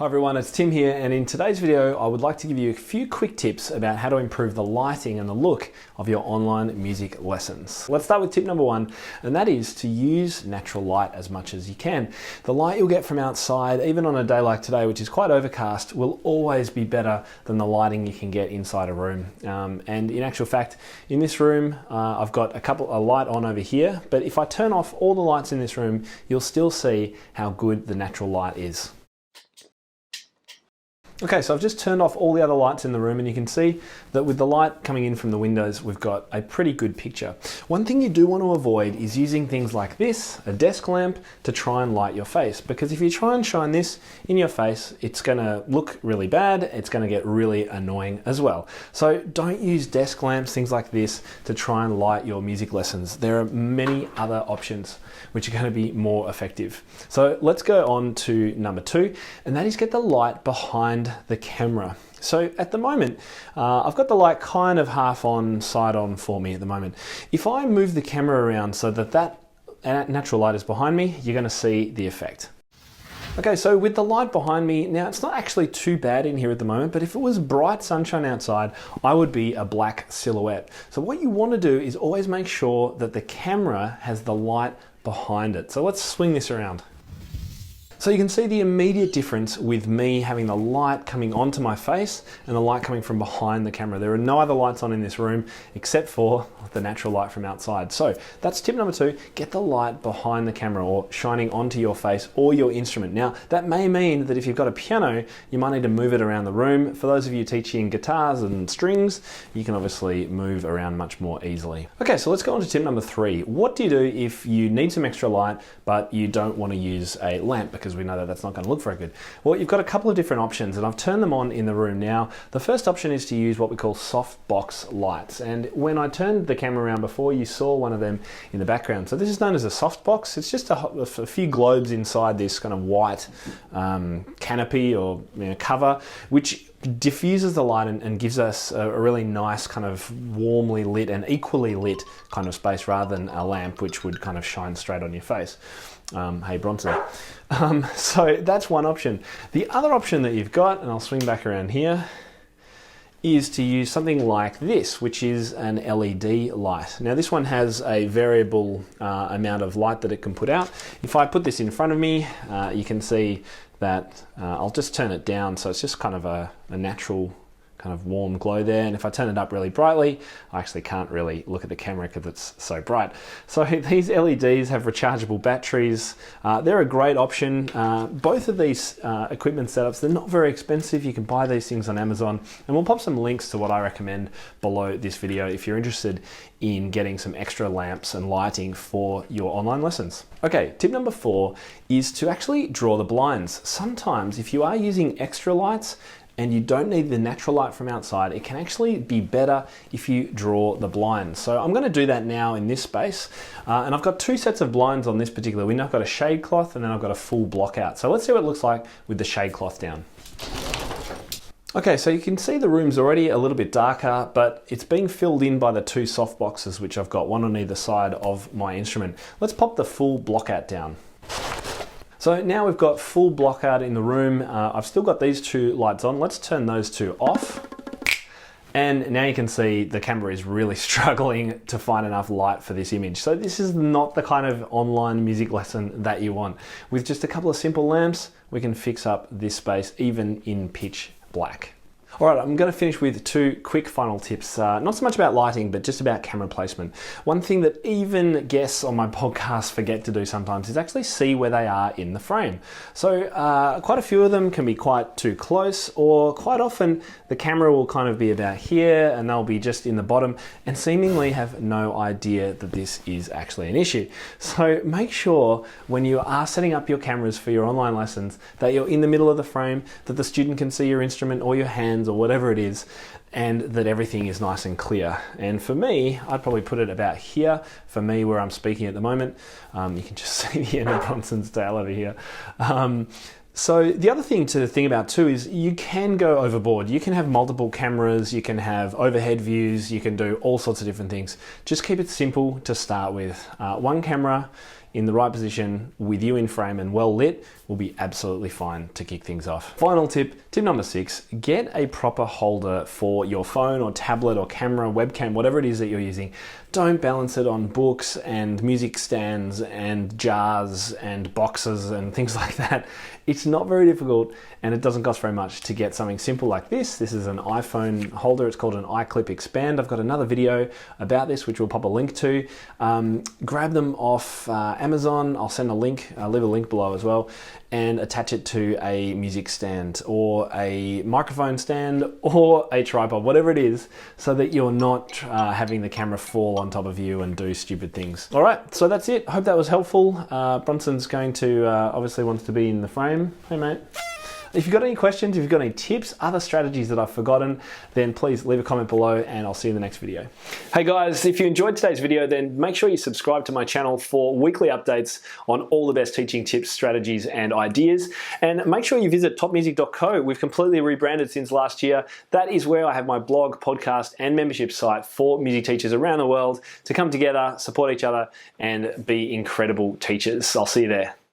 Hi everyone, it's Tim here, and in today's video I would like to give you a few quick tips about how to improve the lighting and the look of your online music lessons. Let's start with tip number one, and that is to use natural light as much as you can. The light you'll get from outside, even on a day like today, which is quite overcast, will always be better than the lighting you can get inside a room. And in actual fact, in this room, I've got a light on over here, but if I turn off all the lights in this room, you'll still see how good the natural light is. Okay, so I've just turned off all the other lights in the room, and you can see that with the light coming in from the windows, we've got a pretty good picture. One thing you do want to avoid is using things like this, a desk lamp, to try and light your face, because if you try and shine this in your face, it's going to look really bad, it's going to get really annoying as well. So don't use desk lamps, things like this, to try and light your music lessons. There are many other options which are going to be more effective. So let's go on to number two, and that is get the light behind the camera. So at the moment, I've got the light kind of half on, side on for me at the moment. If I move the camera around so that natural light is behind me, you're going to see the effect. Okay, so with the light behind me, now it's not actually too bad in here at the moment, but if it was bright sunshine outside, I would be a black silhouette. So what you want to do is always make sure that the camera has the light behind it. So let's swing this around. So you can see the immediate difference with me having the light coming onto my face and the light coming from behind the camera. There are no other lights on in this room except for the natural light from outside. So that's tip number two, get the light behind the camera or shining onto your face or your instrument. Now that may mean that if you've got a piano, you might need to move it around the room. For those of you teaching guitars and strings, you can obviously move around much more easily. Okay, so let's go on to tip number three. What do you do if you need some extra light but you don't want to use a lamp, because we know that that's not going to look very good? Well, you've got a couple of different options, and I've turned them on in the room now. The first option is to use what we call softbox lights, and when I turned the camera around before, you saw one of them in the background. So this is known as a softbox. It's just a few globes inside this kind of white canopy or cover, which diffuses the light and gives us a really nice kind of warmly lit and equally lit kind of space, rather than a lamp which would kind of shine straight on your face. Hey Bronson. So that's one option. The other option that you've got, and I'll swing back around here, is to use something like this, which is an LED light. Now this one has a variable amount of light that it can put out. If I put this in front of me, you can see that I'll just turn it down, so it's just kind of a natural kind of warm glow there, and if I turn it up really brightly, I actually can't really look at the camera because it's so bright. So these LEDs have rechargeable batteries. They're a great option. Both of these equipment setups, they're not very expensive. You can buy these things on Amazon, and we'll pop some links to what I recommend below this video if you're interested in getting some extra lamps and lighting for your online lessons. Okay, tip number four is to actually draw the blinds. Sometimes if you are using extra lights and you don't need the natural light from outside, it can actually be better if you draw the blinds. So I'm going to do that now in this space. And I've got two sets of blinds on this particular window. I've got a shade cloth and then I've got a full block out. So let's see what it looks like with the shade cloth down. Okay, so you can see the room's already a little bit darker, but it's being filled in by the two soft boxes, which I've got one on either side of my instrument. Let's pop the full block out down. So now we've got full block out in the room. I've still got these two lights on. Let's turn those two off. And now you can see the camera is really struggling to find enough light for this image. So this is not the kind of online music lesson that you want. With just a couple of simple lamps, we can fix up this space even in pitch black. All right, I'm going to finish with two quick final tips, not so much about lighting, but just about camera placement. One thing that even guests on my podcast forget to do sometimes is actually see where they are in the frame. So quite a few of them can be quite too close, or quite often the camera will kind of be about here and they'll be just in the bottom and seemingly have no idea that this is actually an issue. So make sure when you are setting up your cameras for your online lessons that you're in the middle of the frame, that the student can see your instrument or your hands or whatever it is, and that everything is nice and clear. And for me, I'd probably put it about here, for me where I'm speaking at the moment. You can just see the end of Bronson's tail over here. So the other thing to think about too is you can go overboard. You can have multiple cameras, you can have overhead views, you can do all sorts of different things. Just keep it simple to start with. One camera in the right position with you in frame and well lit will be absolutely fine to kick things off. Final tip number 6, get a proper holder for your phone or tablet or camera, webcam, whatever it is that you're using. Don't balance it on books and music stands and jars and boxes and things like that. It's not very difficult and it doesn't cost very much to get something simple like this. This is an iPhone holder. It's called an iClip Expand. I've got another video about this, which we'll pop a link to. Grab them off Amazon. I'll send a link, I'll leave a link below as well, and attach it to a music stand or a microphone stand or a tripod, whatever it is, so that you're not having the camera fall on top of you and do stupid things. All right, so that's it. Hope that was helpful. Bronson's going to obviously wants to be in the frame. Hey, mate. If you've got any questions, if you've got any tips, other strategies that I've forgotten, then please leave a comment below and I'll see you in the next video. Hey guys, if you enjoyed today's video, then make sure you subscribe to my channel for weekly updates on all the best teaching tips, strategies, and ideas. And make sure you visit topmusic.co. We've completely rebranded since last year. That is where I have my blog, podcast, and membership site for music teachers around the world to come together, support each other, and be incredible teachers. I'll see you there.